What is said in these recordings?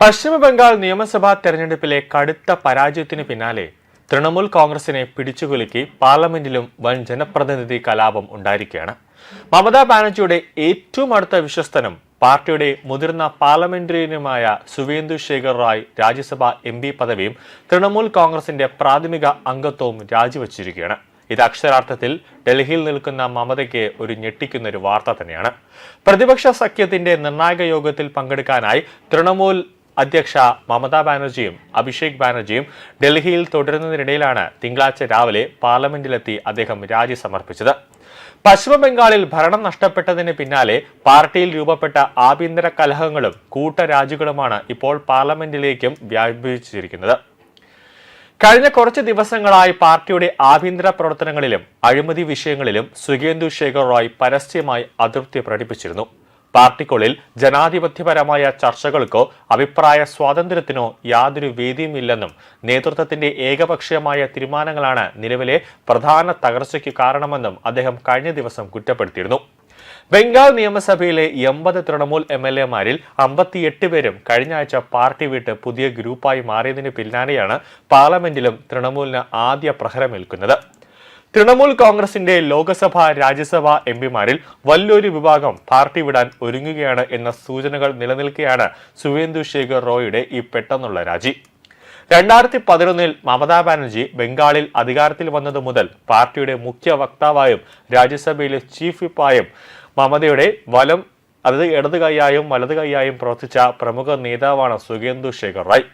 പശ്ചിമ ബംഗാൾ നിയമസഭാ തെരഞ്ഞെടുപ്പിലെ കടുത്ത പരാജയത്തിന് പിന്നാലെ തൃണമൂൽ കോൺഗ്രസിനെ പിടിച്ചുകുലുക്കി പാർലമെന്റിലും വൻ ജനപ്രതിനിധി കലാപം ഉണ്ടായിരിക്കുകയാണ്. മമതാ ബാനർജിയുടെ ഏറ്റവും അടുത്ത വിശ്വസ്തനും പാർട്ടിയുടെ മുതിർന്ന പാർലമെന്ററിയനുമായ സുവേന്ദു ശേഖർ റായ് രാജ്യസഭാ MP പദവിയും തൃണമൂൽ കോൺഗ്രസിന്റെ പ്രാഥമിക അംഗത്വവും രാജിവച്ചിരിക്കുകയാണ്. ഇത് അക്ഷരാർത്ഥത്തിൽ ഡൽഹിയിൽ നിൽക്കുന്ന മമതയ്ക്ക് ഒരു ഞെട്ടിക്കുന്ന ഒരു വാർത്ത തന്നെയാണ്. പ്രതിപക്ഷ സഖ്യത്തിന്റെ നിർണായക യോഗത്തിൽ പങ്കെടുക്കാനായി തൃണമൂൽ അധ്യക്ഷ മമതാ ബാനർജിയും അഭിഷേക് ബാനർജിയും ഡൽഹിയിൽ തുടരുന്നതിനിടയിലാണ് തിങ്കളാഴ്ച രാവിലെ പാർലമെന്റിലെത്തി അദ്ദേഹം രാജി സമർപ്പിച്ചത്. പശ്ചിമ ബംഗാളിൽ ഭരണം നഷ്ടപ്പെട്ടതിന് പിന്നാലെ പാർട്ടിയിൽ രൂപപ്പെട്ട ആഭ്യന്തര കലഹങ്ങളും കൂട്ടരാജികളുമാണ് ഇപ്പോൾ പാർലമെന്റിലേക്കും വ്യാപിച്ചിരിക്കുന്നത്. കഴിഞ്ഞ കുറച്ച് ദിവസങ്ങളായി പാർട്ടിയുടെ ആഭ്യന്തര പ്രവർത്തനങ്ങളിലും അഴിമതി വിഷയങ്ങളിലും സുവേന്ദു ശേഖർ റായ് പരസ്യമായി അതൃപ്തി പ്രകടിപ്പിച്ചിരുന്നു. പാർട്ടിക്കുള്ളിൽ ജനാധിപത്യപരമായ ചർച്ചകൾക്കോ അഭിപ്രായ സ്വാതന്ത്ര്യത്തിനോ യാതൊരു വേദിയുമില്ലെന്നും നേതൃത്വത്തിന്റെ ഏകപക്ഷീയമായ തീരുമാനങ്ങളാണ് നിലവിലെ പ്രധാന തകർച്ചയ്ക്ക് കാരണമെന്നും അദ്ദേഹം കഴിഞ്ഞ ദിവസം കുറ്റപ്പെടുത്തിയിരുന്നു. ബംഗാൾ നിയമസഭയിലെ 80 തൃണമൂൽ MLA-മാരിൽ 58 പേരും കഴിഞ്ഞ ആഴ്ച പാർട്ടി വിട്ട് പുതിയ ഗ്രൂപ്പായി മാറിയതിന് പിന്നാലെയാണ് പാർലമെന്റിലും തൃണമൂലിന് ആദ്യ പ്രഹരമേൽക്കുന്നത്. തൃണമൂൽ കോൺഗ്രസിന്റെ ലോക്സഭ രാജ്യസഭാ MP-മാരിൽ വലിയൊരു വിഭാഗം പാർട്ടി വിടാൻ ഒരുങ്ങുകയാണ് എന്ന സൂചനകൾ നിലനിൽക്കെയാണ് സുവേന്ദു ശേഖർ റായിയുടെ ഈ പെട്ടെന്നുള്ള രാജി. 2011 മമതാ ബാനർജി ബംഗാളിൽ അധികാരത്തിൽ വന്നതു മുതൽ പാർട്ടിയുടെ മുഖ്യ വക്താവായും രാജ്യസഭയിലെ ചീഫ് വിപ്പായും മമതയുടെ ഇടത് കൈയായും വലത് കൈയായും പ്രവർത്തിച്ച പ്രമുഖ നേതാവാണ് സുവേന്ദു ശേഖർ റായ്.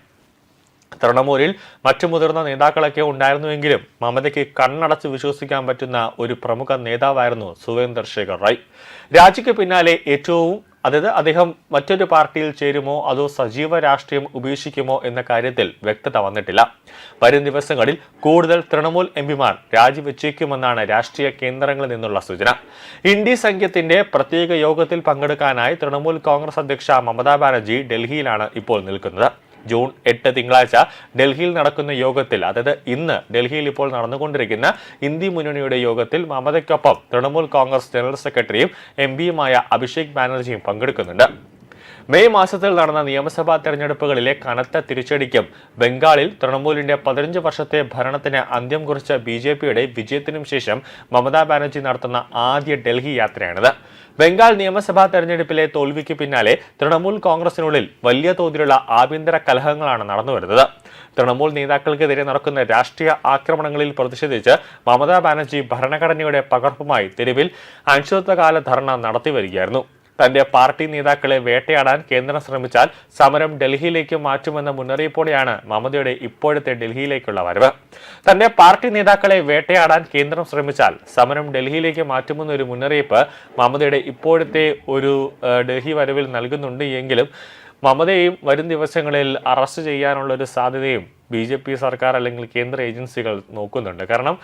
തൃണമൂലിൽ മറ്റു മുതിർന്ന നേതാക്കളൊക്കെ ഉണ്ടായിരുന്നുവെങ്കിലും മമതയ്ക്ക് കണ്ണടച്ച് വിശ്വസിക്കാൻ പറ്റുന്ന ഒരു പ്രമുഖ നേതാവായിരുന്നു സുവേന്ദു ശേഖർ റായ്. രാജിക്ക് പിന്നാലെ അദ്ദേഹം മറ്റൊരു പാർട്ടിയിൽ ചേരുമോ അതോ സജീവ രാഷ്ട്രീയം ഉപേക്ഷിക്കുമോ എന്ന കാര്യത്തിൽ വ്യക്തത വന്നിട്ടില്ല. വരും ദിവസങ്ങളിൽ കൂടുതൽ തൃണമൂൽ MP-മാർ രാജിവെച്ചേക്കുമെന്നാണ് രാഷ്ട്രീയ കേന്ദ്രങ്ങളിൽ നിന്നുള്ള സൂചന. ഇന്ത്യ സഖ്യത്തിന്റെ പ്രത്യേക യോഗത്തിൽ പങ്കെടുക്കാനായി തൃണമൂൽ കോൺഗ്രസ് അധ്യക്ഷ മമതാ ബാനർജി ഡൽഹിയിലാണ് ഇപ്പോൾ നിൽക്കുന്നത്. ജൂൺ 8 തിങ്കളാഴ്ച ഡൽഹിയിൽ നടക്കുന്ന യോഗത്തിൽ, ഇന്ന് ഡൽഹിയിൽ ഇപ്പോൾ നടന്നുകൊണ്ടിരിക്കുന്ന ഇന്ത്യ മുന്നണിയുടെ യോഗത്തിൽ മമതയ്ക്കൊപ്പം തൃണമൂൽ കോൺഗ്രസ് ജനറൽ സെക്രട്ടറിയും MP-യുമായ അഭിഷേക് ബാനർജിയും പങ്കെടുക്കുന്നുണ്ട്. മെയ് മാസത്തിൽ നടന്ന നിയമസഭാ തെരഞ്ഞെടുപ്പുകളിലെ കനത്ത തിരിച്ചടിക്കും ബംഗാളിൽ തൃണമൂലിന്റെ 15 വർഷത്തെ ഭരണത്തിന് അന്ത്യം കുറിച്ച BJP-യുടെ വിജയത്തിനും ശേഷം മമതാ ബാനർജി നടത്തുന്ന ആദ്യ ഡൽഹി യാത്രയാണിത്. ബംഗാൾ നിയമസഭാ തെരഞ്ഞെടുപ്പിലെ തോൽവിക്ക് പിന്നാലെ തൃണമൂൽ കോൺഗ്രസിനുള്ളിൽ വലിയ തോതിലുള്ള ആഭ്യന്തര കലഹങ്ങളാണ് നടന്നുവരുന്നത്. തൃണമൂൽ നേതാക്കൾക്കെതിരെ നടക്കുന്ന രാഷ്ട്രീയ ആക്രമണങ്ങളിൽ പ്രതിഷേധിച്ച് മമതാ ബാനർജി ഭരണഘടനയുടെ പകർപ്പുമായി തെരുവിൽ അനിശ്ചിതകാല ധർണ നടത്തിവരികയായിരുന്നു. തന്റെ പാർട്ടി നേതാക്കളെ വേട്ടയാടാൻ കേന്ദ്രം ശ്രമിച്ചാൽ സമരം ഡൽഹിയിലേക്ക് മാറ്റുമെന്ന മുന്നറിയിപ്പോടെയാണ് മമതയുടെ ഇപ്പോഴത്തെ ഡൽഹിയിലേക്കുള്ള വരവ്. തന്റെ പാർട്ടി നേതാക്കളെ വേട്ടയാടാൻ കേന്ദ്രം ശ്രമിച്ചാൽ സമരം ഡൽഹിയിലേക്ക് മാറ്റുമെന്നൊരു മുന്നറിയിപ്പ് മമതയുടെ ഇപ്പോഴത്തെ ഒരു ഡൽഹി വരവിൽ നൽകുന്നുണ്ട് എങ്കിലും മമതയെയും വരും ദിവസങ്ങളിൽ അറസ്റ്റ് ചെയ്യാനുള്ള ഒരു സാധ്യതയും BJP സർക്കാർ അല്ലെങ്കിൽ കേന്ദ്ര ഏജൻസികൾ നോക്കുന്നുണ്ട്. കാരണം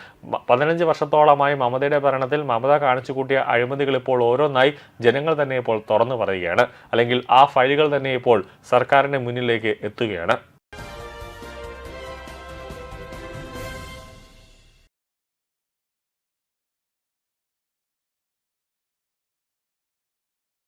15 വർഷത്തോളമായി മമതയുടെ ഭരണത്തിൽ മമത കാണിച്ചു കൂട്ടിയ അഴിമതികൾ ഇപ്പോൾ ഓരോന്നായി ജനങ്ങൾ തന്നെ ഇപ്പോൾ തുറന്നു പറയുകയാണ്. അല്ലെങ്കിൽ ആ ഫയലുകൾ തന്നെ ഇപ്പോൾ സർക്കാരിന്റെ മുന്നിലേക്ക് എത്തുകയാണ്.